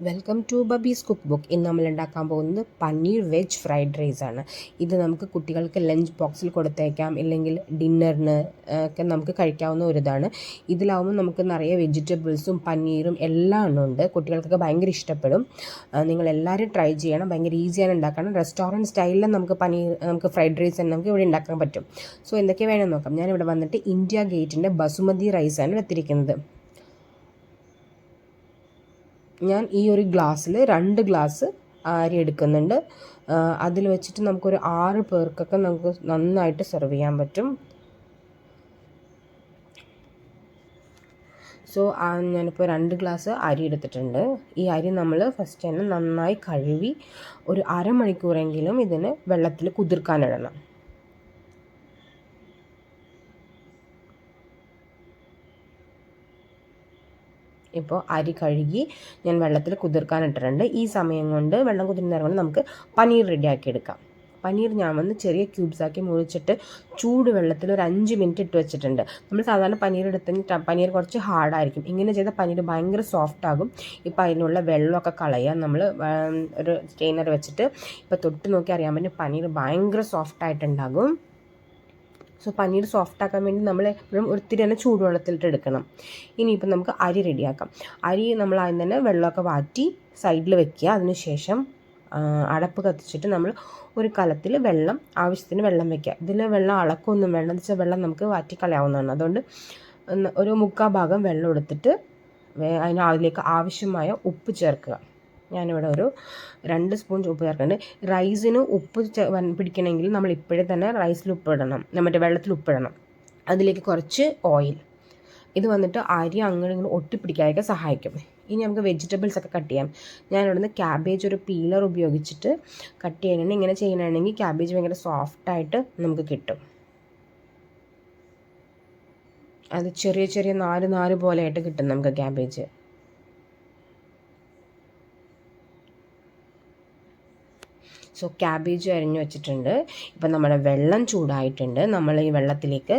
Welcome to Babi's cook book. ഇന്ന് നമ്മൾ ഉണ്ടാക്കാൻ പോകുന്നത് പനീർ വെജ് ഫ്രൈഡ് റൈസ് ആണ്. ഇത് നമുക്ക് കുട്ടികൾക്ക് ലഞ്ച് ബോക്സിൽ കൊടുത്തേക്കാം, ഇല്ലെങ്കിൽ ഡിന്നറിന് ഒക്കെ നമുക്ക് കഴിക്കാവുന്ന ഒരു ഇതാണ്. ഇതിലാവുമ്പോൾ നമുക്ക് നിറയെ വെജിറ്റബിൾസും പനീറും എല്ലാം ഉണ്ട്. കുട്ടികൾക്കൊക്കെ ഭയങ്കര ഇഷ്ടപ്പെടും. നിങ്ങളെല്ലാവരും ട്രൈ ചെയ്യണം. ഭയങ്കര ഈസിയാണ് ഉണ്ടാക്കണം. റെസ്റ്റോറൻറ്റ് സ്റ്റൈലിൽ നമുക്ക് ഫ്രൈഡ് റൈസ് തന്നെ നമുക്ക് ഇവിടെ ഉണ്ടാക്കാൻ പറ്റും. സോ എന്തൊക്കെ വേണമെന്ന് നോക്കാം. ഞാനിവിടെ വന്നിട്ട് ഇന്ത്യ ഗേറ്റിൻ്റെ ബസുമതി റൈസാണ് എടുത്തിരിക്കുന്നത്. ഞാൻ ഈ ഒരു ഗ്ലാസ്സിൽ 2 ഗ്ലാസ് അരി എടുക്കുന്നുണ്ട്. അതിൽ വെച്ചിട്ട് നമുക്കൊരു 6 പേർക്കൊക്കെ നമുക്ക് നന്നായിട്ട് സെർവ് ചെയ്യാൻ പറ്റും. സോ ഞാനിപ്പോൾ 2 ഗ്ലാസ് അരി എടുത്തിട്ടുണ്ട്. ഈ അരി നമ്മൾ ഫസ്റ്റ് തന്നെ നന്നായി കഴുകി ഒരു അരമണിക്കൂറെങ്കിലും ഇതിന് വെള്ളത്തിൽ കുതിർക്കാനിടണം. ഇപ്പോൾ അരി കഴുകി ഞാൻ വെള്ളത്തിൽ കുതിർക്കാനിട്ടിട്ടുണ്ട്. ഈ സമയം കൊണ്ട് വെള്ളം കുതിരുന്നേരം കൊണ്ട് നമുക്ക് പനീർ റെഡിയാക്കി എടുക്കാം. പനീർ ഞാൻ ചെറിയ ക്യൂബ്സാക്കി മുറിച്ചിട്ട് ചൂട് വെള്ളത്തിൽ ഒരു 5 മിനിറ്റ് ഇട്ട് വെച്ചിട്ടുണ്ട്. നമ്മൾ സാധാരണ പനീർ എടുത്തെങ്കിൽ പനീർ കുറച്ച് ഹാർഡായിരിക്കും. ഇങ്ങനെ ചെയ്ത പനീർ ഭയങ്കര സോഫ്റ്റ് ആകും. ഇപ്പോൾ അതിനുള്ള വെള്ളമൊക്കെ കളയാൻ നമ്മൾ ഒരു സ്ട്രെയിനർ വെച്ചിട്ട് ഇപ്പോൾ തൊട്ട് നോക്കി അറിയാൻ പറ്റും പനീർ ഭയങ്കര സോഫ്റ്റായിട്ടുണ്ടാകും. സോ പനീർ സോഫ്റ്റാക്കാൻ വേണ്ടി നമ്മൾ എപ്പോഴും ഒത്തിരി തന്നെ ചൂടുവെള്ളത്തിലിട്ട് എടുക്കണം. ഇനിയിപ്പോൾ നമുക്ക് അരി റെഡിയാക്കാം. അരി നമ്മൾ ആദ്യം തന്നെ വെള്ളമൊക്കെ വാറ്റി സൈഡിൽ വെക്കുക. അതിനുശേഷം അടപ്പ് കത്തിച്ചിട്ട് നമ്മൾ ഒരു കലത്തിൽ ആവശ്യത്തിന് വെള്ളം വെക്കുക. ഇതിൽ വെള്ളം അളക്കൊന്നും വേണ്ട. എന്ന് വെച്ചാൽ വെള്ളം നമുക്ക് വാറ്റി കളയാവുന്നതാണ്. അതുകൊണ്ട് ഒരു 3/4 ഭാഗം വെള്ളം എടുത്തിട്ട് അതിലേക്ക് ആവശ്യമായ ഉപ്പ് ചേർക്കുക. ഞാനിവിടെ ഒരു 2 സ്പൂൺ ഉപ്പ് ചേർക്കുന്നുണ്ട്. റൈസിന് ഉപ്പ് പിടിക്കണമെങ്കിൽ നമ്മൾ ഇപ്പോഴേ തന്നെ റൈസിൽ ഉപ്പിടണം, മറ്റേ വെള്ളത്തിൽ ഉപ്പിടണം. അതിലേക്ക് കുറച്ച് ഓയിൽ. ഇത് വന്നിട്ട് അരി അങ്ങനെ ഇങ്ങനെ ഒട്ടിപ്പിടിക്കാതൊക്കെ സഹായിക്കും. ഇനി നമുക്ക് വെജിറ്റബിൾസ് ഒക്കെ കട്ട് ചെയ്യാം. ഞാനിവിടുന്ന് ക്യാബേജ് ഒരു പീലർ ഉപയോഗിച്ചിട്ട് കട്ട് ചെയ്യണമെങ്കിൽ ഇങ്ങനെ ചെയ്യണമെങ്കിൽ ക്യാബേജ് ഭയങ്കര സോഫ്റ്റായിട്ട് നമുക്ക് കിട്ടും. അത് ചെറിയ ചെറിയ നാര് പോലെയായിട്ട് കിട്ടും നമുക്ക് ക്യാബേജ്. സോ ക്യാബേജ് അരിഞ്ഞു വെച്ചിട്ടുണ്ട്. ഇപ്പം നമ്മുടെ വെള്ളം ചൂടായിട്ടുണ്ട്. നമ്മൾ ഈ വെള്ളത്തിലേക്ക്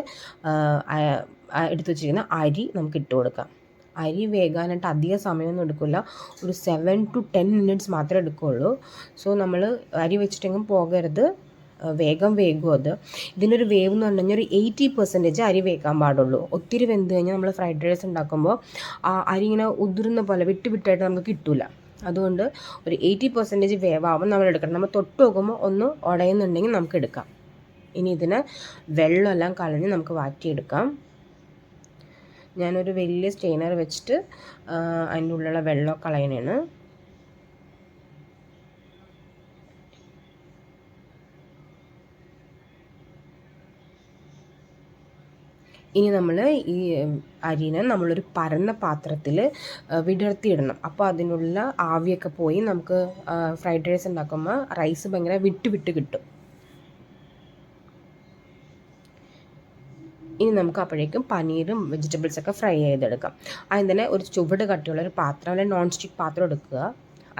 എടുത്തു വെച്ചിരിക്കുന്ന അരി നമുക്ക് ഇട്ട് കൊടുക്കാം. അരി വേകാനായിട്ട് അധിക സമയമൊന്നും എടുക്കില്ല. ഒരു 7 to 10 മിനിറ്റ്സ് മാത്രമേ എടുക്കുകയുള്ളൂ. സോ നമ്മൾ അരി വെച്ചിട്ടെങ്കിലും പോകരുത്, വേഗം വേകും അത്. ഇതിനൊരു വേവ് എന്ന് പറഞ്ഞു കഴിഞ്ഞാൽ ഒരു 80% അരി വേകാൻ പാടുള്ളൂ. ഒത്തിരി വെന്ത് കഴിഞ്ഞാൽ നമ്മൾ ഫ്രൈഡ് റൈസ് ഉണ്ടാക്കുമ്പോൾ അരി ഇങ്ങനെ ഉതിർന്ന പോലെ വിട്ടായിട്ട് നമുക്ക് കിട്ടില്ല. അതുകൊണ്ട് ഒരു 80% വേവാകുമ്പോൾ നമ്മൾ എടുക്കണം. നമ്മൾ തൊട്ട് നോക്കുമ്പോൾ ഒന്ന് ഉടയുന്നുണ്ടെങ്കിൽ നമുക്ക് എടുക്കാം. ഇനി ഇതിന് വെള്ളമെല്ലാം കളഞ്ഞ് നമുക്ക് വാറ്റിയെടുക്കാം. ഞാനൊരു വലിയ സ്ട്രെയിനർ വെച്ചിട്ട് അതിൻ്റെ ഉള്ളിലുള്ള വെള്ളം കളയണേണ്. ഇനി നമ്മൾ ഈ അരിനെ നമ്മളൊരു പരന്ന പാത്രത്തിൽ വിടർത്തിയിടണം. അപ്പോൾ അതിനുള്ള ആവിയൊക്കെ പോയി നമുക്ക് ഫ്രൈഡ് റൈസ് ഉണ്ടാക്കുമ്പോൾ റൈസ് ഭയങ്കര വിട്ട് കിട്ടും. ഇനി നമുക്ക് അപ്പോഴേക്കും പനീറും വെജിറ്റബിൾസൊക്കെ ഫ്രൈ ചെയ്തെടുക്കാം. ആദ്യം തന്നെ ഒരു ചുവട് കട്ടിയുള്ള ഒരു പാത്രം, അല്ലെങ്കിൽ നോൺ സ്റ്റിക്ക് പാത്രം എടുക്കുക.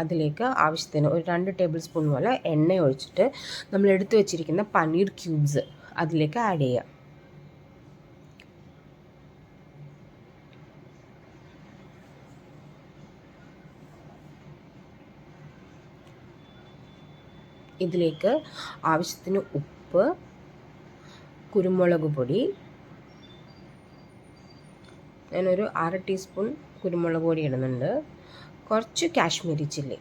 അതിലേക്ക് ആവശ്യത്തിന് ഒരു 2 ടേബിൾ സ്പൂൺ പോലെ എണ്ണ ഒഴിച്ചിട്ട് നമ്മൾ എടുത്തു വെച്ചിരിക്കുന്ന പനീർ ക്യൂബ്സ് അതിലേക്ക് ആഡ് ചെയ്യുക. ഇതിലേക്ക് ആവശ്യത്തിന് ഉപ്പ്, കുരുമുളക് പൊടി, ഞാനൊരു 1/2 ടീസ്പൂൺ കുരുമുളക് പൊടി ഇടുന്നുണ്ട്, കുറച്ച് കാശ്മീരി ചില്ലി,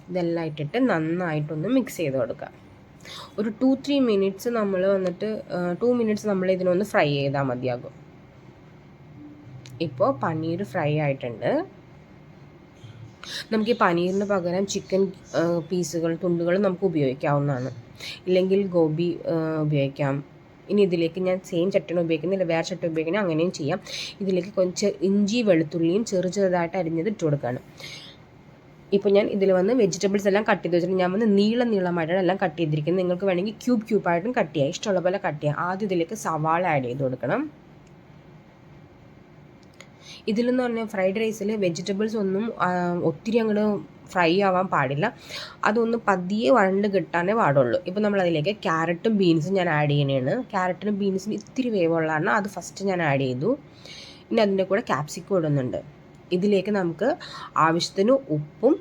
ഇതെല്ലാം ഇട്ടിട്ട് നന്നായിട്ടൊന്ന് മിക്സ് ചെയ്ത് കൊടുക്കുക. ഒരു 2-3 മിനിറ്റ്സ് നമ്മൾ 2 മിനിറ്റ്സ് നമ്മൾ ഇതിനൊന്ന് ഫ്രൈ ചെയ്താൽ മതിയാകും. ഇപ്പോൾ പനീർ ഫ്രൈ ആയിട്ടുണ്ട്. നമുക്ക് ഈ പനീറിന് പകരം ചിക്കൻ തുണ്ടുകൾ നമുക്ക് ഉപയോഗിക്കാവുന്നതാണ്, ഇല്ലെങ്കിൽ ഗോബി ഉപയോഗിക്കാം. ഇനി ഇതിലേക്ക് ഞാൻ സെയിം ചട്ടണ ഉപയോഗിക്കുന്നില്ല, വേറെ ചട്ട ഉപയോഗിക്കണമെങ്കിൽ അങ്ങനെയും ചെയ്യാം. ഇതിലേക്ക് കുറച്ച് ഇഞ്ചി വെളുത്തുള്ളിയും ചെറുതായിട്ട് അരിഞ്ഞത് ഇട്ട് കൊടുക്കുകയാണ്. ഇപ്പോൾ ഞാൻ ഇതിൽ വെജിറ്റബിൾസ് എല്ലാം കട്ട് ചെയ്ത് വെച്ചിട്ട് ഞാൻ നീളമായിട്ടാണ് എല്ലാം കട്ട് ചെയ്തിരിക്കുന്നത്. നിങ്ങൾക്ക് വേണമെങ്കിൽ ക്യൂബായിട്ടും കട്ട് ചെയ്യാം, ഇഷ്ടമുള്ള പോലെ കട്ട് ചെയ്യാം. ആദ്യം ഇതിലേക്ക് സവാള ആഡ് ചെയ്ത് കൊടുക്കണം. ഇതിലെന്ന് പറഞ്ഞാൽ ഫ്രൈഡ് റൈസിൽ വെജിറ്റബിൾസ് ഒന്നും ഒത്തിരി അങ്ങോട്ട് ഫ്രൈ ആവാൻ പാടില്ല. അതൊന്ന് പതിയെ വഴണ്ട് കിട്ടാനേ പാടുള്ളൂ. ഇപ്പോൾ നമ്മളതിലേക്ക് ക്യാരറ്റും ബീൻസും ഞാൻ ആഡ് ചെയ്യണതാണ്. ക്യാരറ്റിനും ബീൻസിനും ഇത്തിരി വേവുള്ളതാണ്, അത് ഫസ്റ്റ് ഞാൻ ആഡ് ചെയ്തു. ഇനി അതിൻ്റെ കൂടെ ക്യാപ്സിക്കം ഇടുന്നുണ്ട്. ഇതിലേക്ക് നമുക്ക് ആവശ്യത്തിന് ഉപ്പും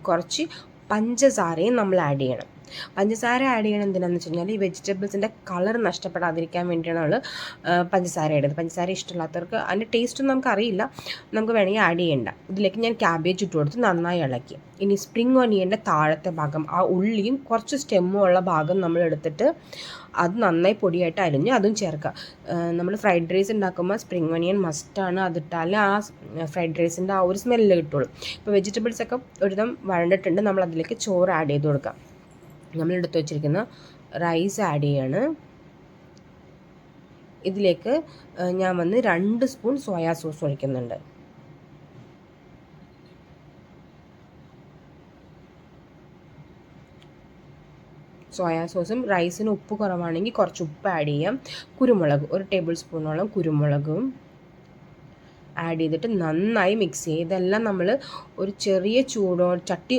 കുറച്ച് പഞ്ചസാരയും നമ്മൾ ആഡ് ചെയ്യണം. പഞ്ചസാര ആഡ് ചെയ്യണം എന്തിനാണെന്ന് വെച്ച് കഴിഞ്ഞാൽ ഈ വെജിറ്റബിൾസിൻ്റെ കളർ നഷ്ടപ്പെടാതിരിക്കാൻ വേണ്ടിയാണ് നമ്മൾ പഞ്ചസാര ഇടുന്നത്. പഞ്ചസാര ഇഷ്ടമില്ലാത്തവർക്ക് അതിൻ്റെ ടേസ്റ്റൊന്നും നമുക്കറിയില്ല, നമുക്ക് വേണമെങ്കിൽ ആഡ് ചെയ്യേണ്ട. ഇതിലേക്ക് ഞാൻ ക്യാബേജ് ഇട്ട് കൊടുത്ത് നന്നായി ഇളക്കി. ഇനി സ്പ്രിംഗ് ഒനിയൻ്റെ താഴത്തെ ഭാഗം, ആ ഉള്ളിയും കുറച്ച് സ്റ്റെമ്മും ഉള്ള ഭാഗം നമ്മൾ എടുത്തിട്ട് അത് നന്നായി പൊടിയായിട്ട് അരിഞ്ഞ് അതും ചേർക്കുക. നമ്മൾ ഫ്രൈഡ് റൈസ് ഉണ്ടാക്കുമ്പോൾ സ്പ്രിംഗ് ഒനിയൻ മസ്റ്റാണ്, അതിട്ടാൽ ആ ഫ്രൈഡ് റൈസിൻ്റെ ആ ഒരു സ്മെല്ല് കിട്ടുള്ളൂ. ഇപ്പോൾ വെജിറ്റബിൾസൊക്കെ ഒരുവിധം വഴണ്ടിട്ടുണ്ട്, നമ്മൾ അതിലേക്ക് ചോറ് ആഡ് ചെയ്ത് കൊടുക്കാം. നമ്മൾ എടുത്ത് വെച്ചിരിക്കുന്ന റൈസ് ആഡ് ചെയ്യാണ്. ഇതിലേക്ക് ഞാൻ 2 സ്പൂൺ സോയാ സോസ് ഒഴിക്കുന്നുണ്ട്. സോയാ സോസും റൈസിന് ഉപ്പ് കുറവാണെങ്കിൽ കുറച്ച് ഉപ്പ് ആഡ് ചെയ്യാം. കുരുമുളക് 1 ടേബിൾ സ്പൂണോളം കുരുമുളകും ആഡ് ചെയ്തിട്ട് നന്നായി മിക്സ് ചെയ്യുക. ഇതെല്ലാം നമ്മൾ ഒരു ചെറിയ ചട്ടി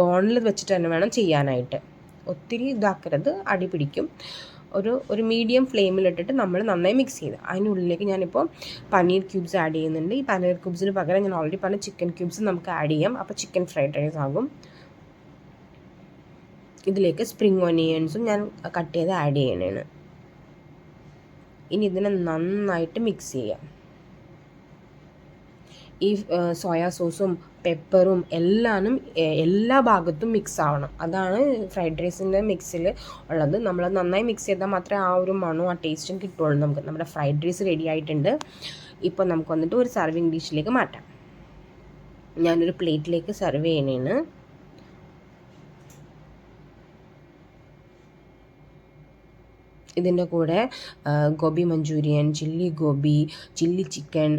ഓണിൽ വെച്ചിട്ട് തന്നെ വേണം ചെയ്യാനായിട്ട്. ഒത്തിരി ഇതാക്കരുത്, അടി പിടിക്കും. ഒരു മീഡിയം ഫ്ലെയിമിലിട്ടിട്ട് നമ്മൾ നന്നായി മിക്സ് ചെയ്ത് അതിനുള്ളിലേക്ക് ഞാനിപ്പോൾ പനീർ ക്യൂബ്സ് ആഡ് ചെയ്യുന്നുണ്ട്. ഈ പനീർ ക്യൂബ്സിന് പകരം ഞാൻ ഓൾറെഡി പറഞ്ഞ ചിക്കൻ ക്യൂബ്സ് നമുക്ക് ആഡ് ചെയ്യാം. അപ്പോൾ ചിക്കൻ ഫ്രൈഡ് റൈസ് ആകും. ഇതിലേക്ക് സ്പ്രിംഗ് ഒനിയൻസും ഞാൻ കട്ട് ചെയ്ത് ആഡ് ചെയ്യണതാണ്. ഇനി ഇതിനെ നന്നായിട്ട് മിക്സ് ചെയ്യാം. ഈ സോയാ സോസും പെപ്പറും എല്ലാ ഭാഗത്തും മിക്സ് ആവണം. അതാണ് ഫ്രൈഡ് റൈസിൻ്റെ മിക്സിൽ ഉള്ളത്. നമ്മൾ നന്നായി മിക്സ് ചെയ്താൽ മാത്രമേ ആ ഒരു മണവും ആ ടേസ്റ്റും കിട്ടുള്ളൂ നമുക്ക്. നമ്മുടെ ഫ്രൈഡ് റൈസ് റെഡി ആയിട്ടുണ്ട്. ഇപ്പോൾ നമുക്ക് വന്നിട്ട് ഒരു സർവിങ് ഡിഷിലേക്ക് മാറ്റാം. ഞാനൊരു പ്ലേറ്റിലേക്ക് സെർവ് ചെയ്യണേണ്. ഇതിൻ്റെ കൂടെ gobi manchurian, chilli gobi, chilli chicken,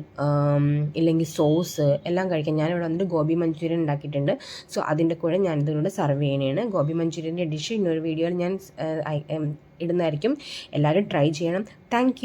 ഇല്ലെങ്കിൽ സോസ് എല്ലാം കഴിക്കാം. ഞാനിവിടെ വന്നിട്ട് ഗോബി മഞ്ചൂരിയൻ ഉണ്ടാക്കിയിട്ടുണ്ട്. സോ അതിൻ്റെ കൂടെ ഞാനിതിലൂടെ സെർവ് ചെയ്യണതാണ്. ഗോബി മഞ്ചൂരിയൻ്റെ ഡിഷ് ഇന്നൊരു വീഡിയോയിൽ ഞാൻ ഇടുന്നതായിരിക്കും. എല്ലാവരും ട്രൈ ചെയ്യണം. താങ്ക്